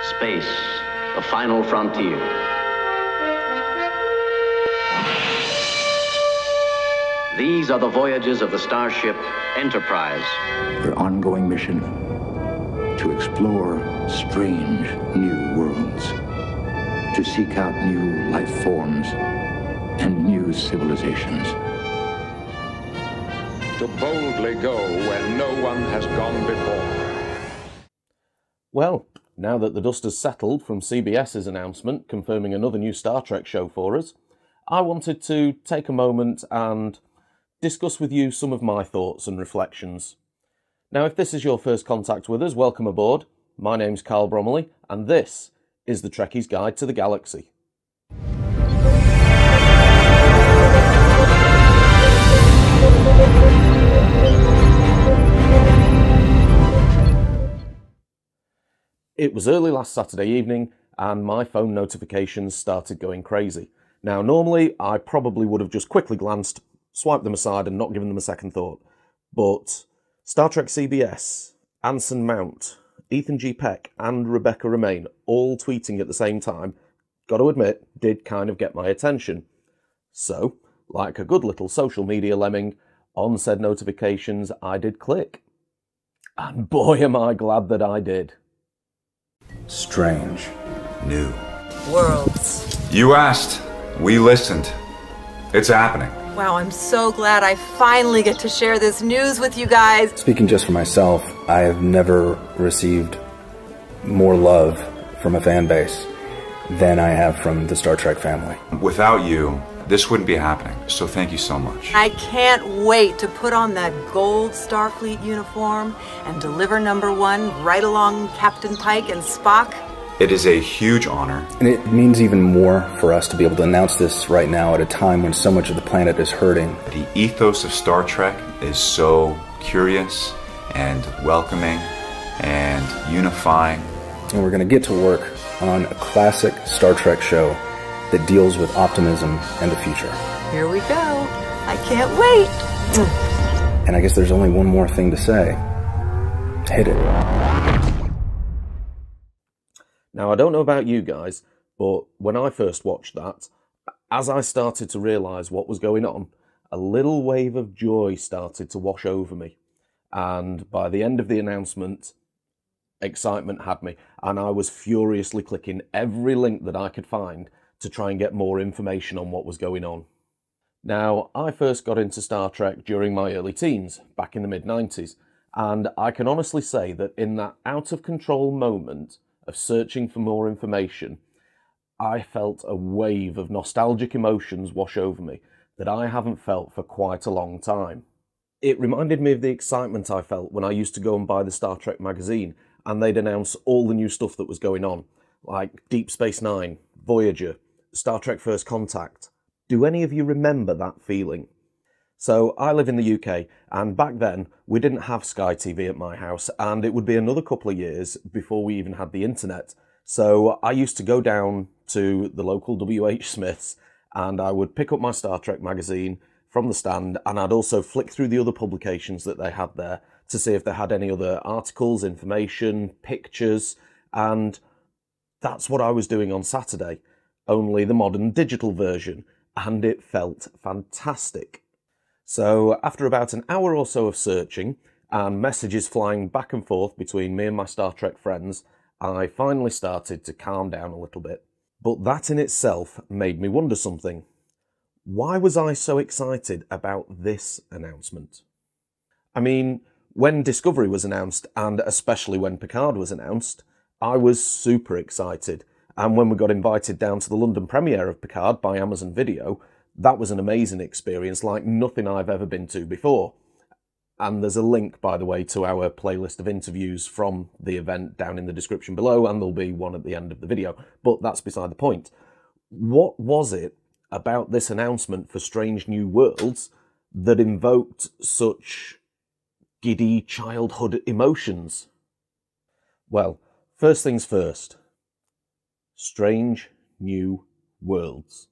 Space, the final frontier. These are the voyages of the starship Enterprise. Their ongoing mission to explore strange new worlds, to seek out new life forms and new civilizations. To boldly go where no one has gone before. Well, now that the dust has settled from CBS's announcement confirming another new Star Trek show for us, I wanted to take a moment and discuss with you some of my thoughts and reflections. Now, if this is your first contact with us, welcome aboard. My name's Carl Bromley, and this is the Trekkie's Guide to the Galaxy. It was early last Saturday evening, and my phone notifications started going crazy. Now, normally, I probably would have just quickly glanced, swiped them aside and not given them a second thought. But Star Trek CBS, Anson Mount, Ethan G. Peck and Rebecca Romijn all tweeting at the same time, got to admit, did kind of get my attention. So, like a good little social media lemming, on said notifications I did click. And boy am I glad that I did. Strange. New. Worlds. You asked. We listened. It's happening. Wow, I'm so glad I finally get to share this news with you guys. Speaking just for myself, I have never received more love from a fan base than I have from the Star Trek family. Without you, this wouldn't be happening, so thank you so much. I can't wait to put on that gold Starfleet uniform and deliver #1 right along Captain Pike and Spock. It is a huge honor. And it means even more for us to be able to announce this right now at a time when so much of the planet is hurting. The ethos of Star Trek is so curious and welcoming and unifying. And we're going to get to work on a classic Star Trek show that deals with optimism and the future. Here we go. I can't wait. And I guess there's only one more thing to say. Hit it. Now, I don't know about you guys, but when I first watched that, as I started to realise what was going on, a little wave of joy started to wash over me. And by the end of the announcement, excitement had me, and I was furiously clicking every link that I could find to try and get more information on what was going on. Now, I first got into Star Trek during my early teens, back in the mid-90s, and I can honestly say that in that out-of-control moment of searching for more information, I felt a wave of nostalgic emotions wash over me that I haven't felt for quite a long time. It reminded me of the excitement I felt when I used to go and buy the Star Trek magazine and they'd announce all the new stuff that was going on, like Deep Space Nine, Voyager, Star Trek First Contact. Do any of you remember that feeling? So I live in the UK, and back then we didn't have Sky TV at my house, and it would be another couple of years before we even had the internet. So I used to go down to the local WH Smith's and I would pick up my Star Trek magazine from the stand, and I'd also flick through the other publications that they had there to see if they had any other articles, information, pictures, and that's what I was doing on Saturday, only the modern digital version, and it felt fantastic. So after about an hour or so of searching and messages flying back and forth between me and my Star Trek friends, I finally started to calm down a little bit. But that in itself made me wonder something. Why was I so excited about this announcement? I mean, when Discovery was announced, and especially when Picard was announced, I was super excited. And when we got invited down to the London premiere of Picard by Amazon Video, that was an amazing experience like nothing I've ever been to before. And there's a link, by the way, to our playlist of interviews from the event down in the description below, and there'll be one at the end of the video. But that's beside the point. What was it about this announcement for Strange New Worlds that invoked such giddy childhood emotions? Well, first things first. Strange New Worlds.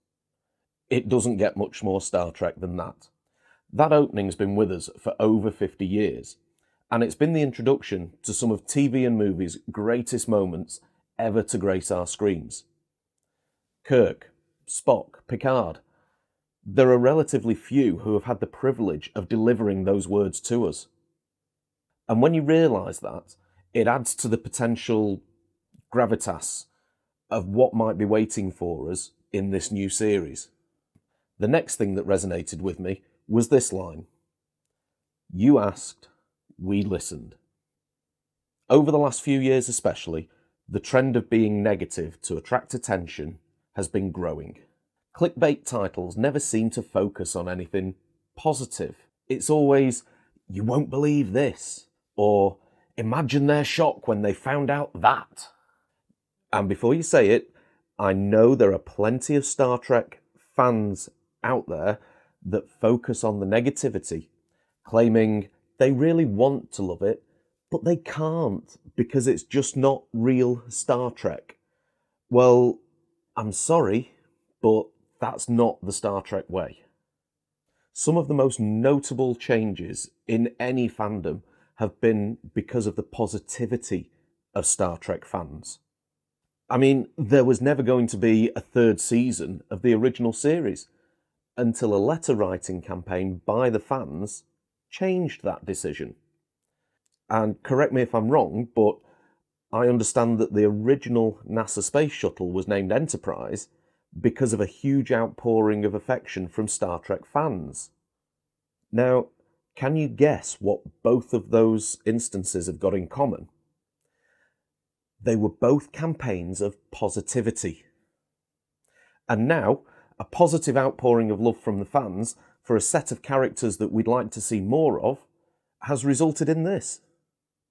It doesn't get much more Star Trek than that. That opening's been with us for over 50 years, and it's been the introduction to some of TV and movies' greatest moments ever to grace our screens. Kirk, Spock, Picard. There are relatively few who have had the privilege of delivering those words to us. And when you realise that, it adds to the potential gravitas of what might be waiting for us in this new series. The next thing that resonated with me was this line. You asked, we listened. Over the last few years especially, the trend of being negative to attract attention has been growing. Clickbait titles never seem to focus on anything positive. It's always, you won't believe this, or imagine their shock when they found out that. And before you say it, I know there are plenty of Star Trek fans out there that focus on the negativity, claiming they really want to love it, but they can't because it's just not real Star Trek. Well, I'm sorry, but that's not the Star Trek way. Some of the most notable changes in any fandom have been because of the positivity of Star Trek fans. I mean, there was never going to be a third season of the original series until a letter writing campaign by the fans changed that decision. And correct me if I'm wrong, but I understand that the original NASA space shuttle was named Enterprise because of a huge outpouring of affection from Star Trek fans. Now, can you guess what both of those instances have got in common? They were both campaigns of positivity. And now, a positive outpouring of love from the fans for a set of characters that we'd like to see more of has resulted in this.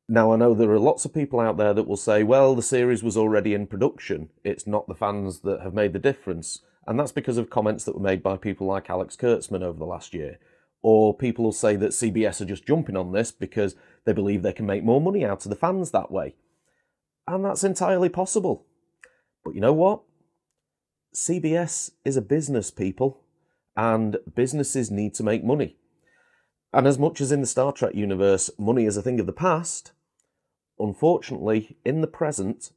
Now, I know there are lots of people out there that will say, well, the series was already in production. It's not the fans that have made the difference. And that's because of comments that were made by people like Alex Kurtzman over the last year. Or people will say that CBS are just jumping on this because they believe they can make more money out of the fans that way. And that's entirely possible. But you know what? CBS is a business, people, and businesses need to make money. And as much as in the Star Trek universe, money is a thing of the past, unfortunately, in the present,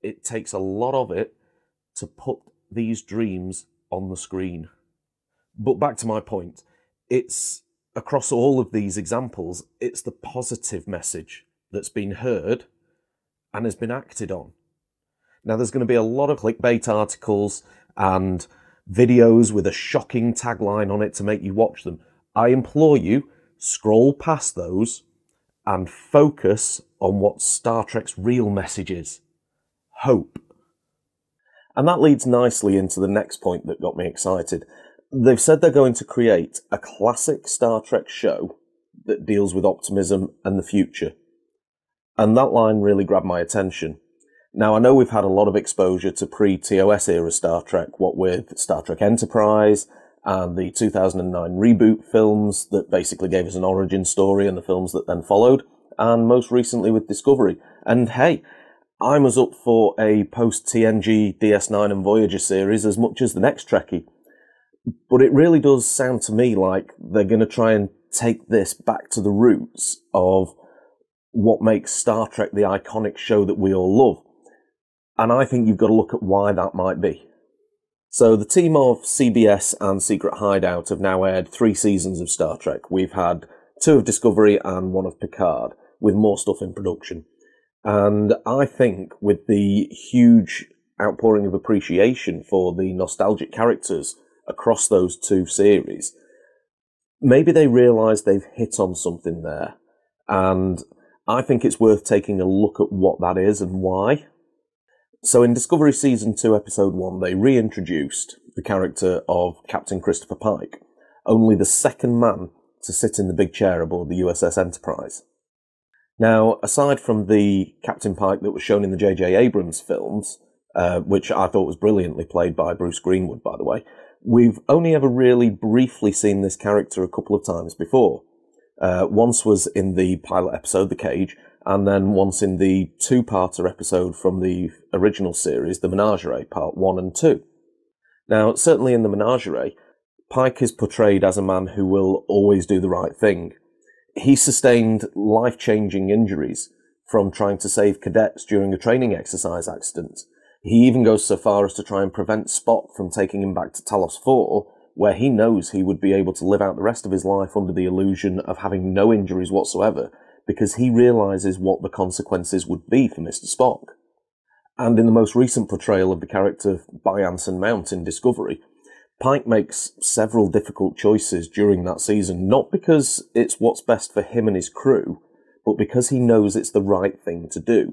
it takes a lot of it to put these dreams on the screen. But back to my point, it's across all of these examples, it's the positive message that's been heard and has been acted on. Now, there's going to be a lot of clickbait articles and videos with a shocking tagline on it to make you watch them. I implore you, scroll past those and focus on what Star Trek's real message is. Hope. And that leads nicely into the next point that got me excited. They've said they're going to create a classic Star Trek show that deals with optimism and the future. And that line really grabbed my attention. Now, I know we've had a lot of exposure to pre-TOS era Star Trek, what with Star Trek Enterprise and the 2009 reboot films that basically gave us an origin story and the films that then followed, and most recently with Discovery. And hey, I'm as up for a post-TNG, DS9 and Voyager series as much as the next Trekkie. But it really does sound to me like they're going to try and take this back to the roots of what makes Star Trek the iconic show that we all love. And I think you've got to look at why that might be. So the team of CBS and Secret Hideout have now aired 3 seasons of Star Trek. We've had 2 of Discovery and 1 of Picard, with more stuff in production. And I think with the huge outpouring of appreciation for the nostalgic characters across those 2 series, maybe they realise they've hit on something there. And I think it's worth taking a look at what that is and why. So in Discovery Season 2, Episode 1, they reintroduced the character of Captain Christopher Pike, only the second man to sit in the big chair aboard the USS Enterprise. Now, aside from the Captain Pike that was shown in the J.J. Abrams films, which I thought was brilliantly played by Bruce Greenwood, by the way, we've only ever really briefly seen this character a couple of times before. Once was in the pilot episode, The Cage, and then once in the 2-parter episode from the original series, The Menagerie, Part 1 and 2. Now, certainly in The Menagerie, Pike is portrayed as a man who will always do the right thing. He sustained life-changing injuries from trying to save cadets during a training exercise accident. He even goes so far as to try and prevent Spock from taking him back to Talos 4, where he knows he would be able to live out the rest of his life under the illusion of having no injuries whatsoever, because he realises what the consequences would be for Mr. Spock. And in the most recent portrayal of the character by Anson Mount in Discovery, Pike makes several difficult choices during that season, not because it's what's best for him and his crew, but because he knows it's the right thing to do.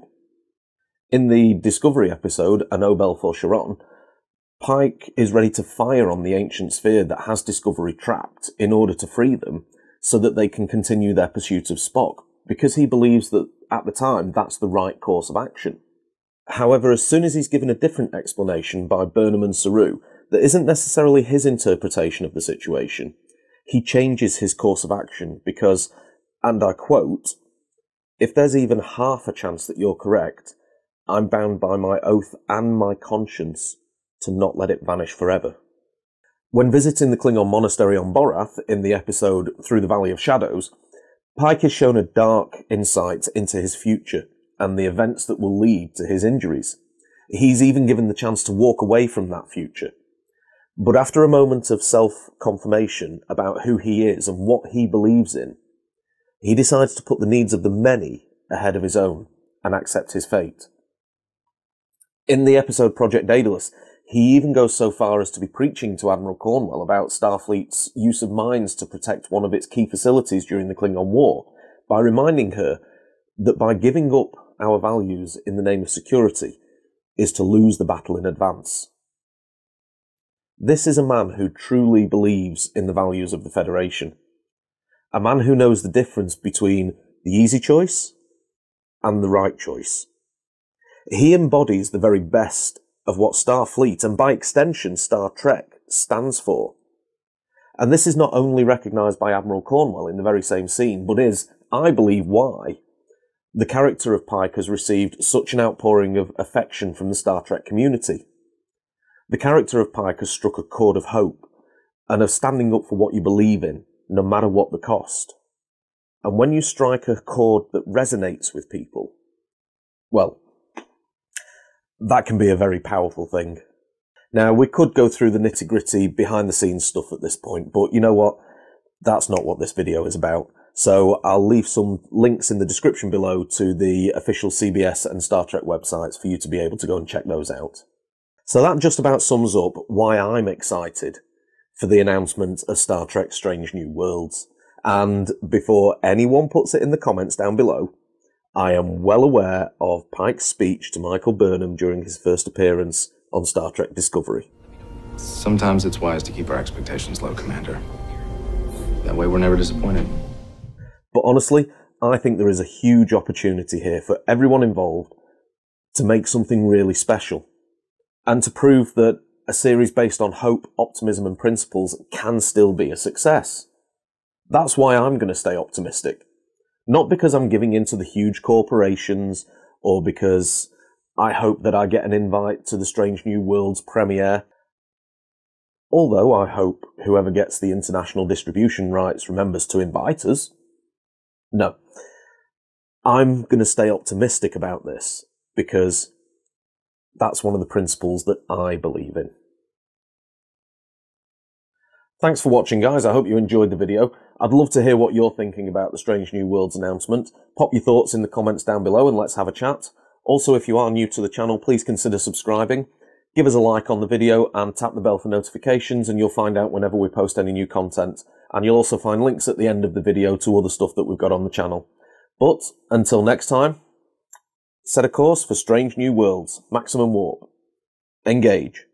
In the Discovery episode, A Nobel for Sharon, Pike is ready to fire on the ancient sphere that has Discovery trapped in order to free them so that they can continue their pursuit of Spock, because he believes that, at the time, that's the right course of action. However, as soon as he's given a different explanation by Burnham and Saru that isn't necessarily his interpretation of the situation, he changes his course of action because, and I quote, "If there's even half a chance that you're correct, I'm bound by my oath and my conscience to not let it vanish forever." When visiting the Klingon monastery on Borath in the episode Through the Valley of Shadows, Pike is shown a dark insight into his future and the events that will lead to his injuries. He's even given the chance to walk away from that future. But after a moment of self-confirmation about who he is and what he believes in, he decides to put the needs of the many ahead of his own and accept his fate. In the episode Project Daedalus, he even goes so far as to be preaching to Admiral Cornwell about Starfleet's use of mines to protect one of its key facilities during the Klingon War, by reminding her that by giving up our values in the name of security is to lose the battle in advance. This is a man who truly believes in the values of the Federation. A man who knows the difference between the easy choice and the right choice. He embodies the very best of what Starfleet, and by extension Star Trek, stands for. And this is not only recognised by Admiral Cornwell in the very same scene, but is, I believe, why the character of Pike has received such an outpouring of affection from the Star Trek community. The character of Pike has struck a chord of hope, and of standing up for what you believe in, no matter what the cost. And when you strike a chord that resonates with people, well, that can be a very powerful thing. Now, we could go through the nitty-gritty behind-the-scenes stuff at this point, but you know what? That's not what this video is about. So I'll leave some links in the description below to the official CBS and Star Trek websites for you to be able to go and check those out. So that just about sums up why I'm excited for the announcement of Star Trek Strange New Worlds. And before anyone puts it in the comments down below, I am well aware of Pike's speech to Michael Burnham during his first appearance on Star Trek Discovery. Sometimes it's wise to keep our expectations low, Commander. That way we're never disappointed. But honestly, I think there is a huge opportunity here for everyone involved to make something really special, and to prove that a series based on hope, optimism and principles can still be a success. That's why I'm going to stay optimistic. Not because I'm giving in to the huge corporations, or because I hope that I get an invite to the Strange New Worlds premiere. Although I hope whoever gets the international distribution rights remembers to invite us. No. I'm going to stay optimistic about this, because that's one of the principles that I believe in. Thanks for watching, guys. I hope you enjoyed the video. I'd love to hear what you're thinking about the Strange New Worlds announcement. Pop your thoughts in the comments down below and let's have a chat. Also, if you are new to the channel, please consider subscribing. Give us a like on the video and tap the bell for notifications, and you'll find out whenever we post any new content. And you'll also find links at the end of the video to other stuff that we've got on the channel. But until next time, set a course for Strange New Worlds, Maximum Warp. Engage.